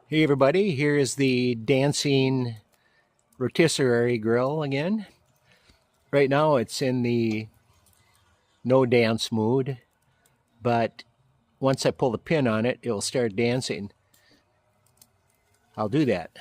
Hey everybody, here is the dancing rotisserie grill again. Right now it's in the no dance mood, but once I pull the pin on it, it will start dancing. I'll do that.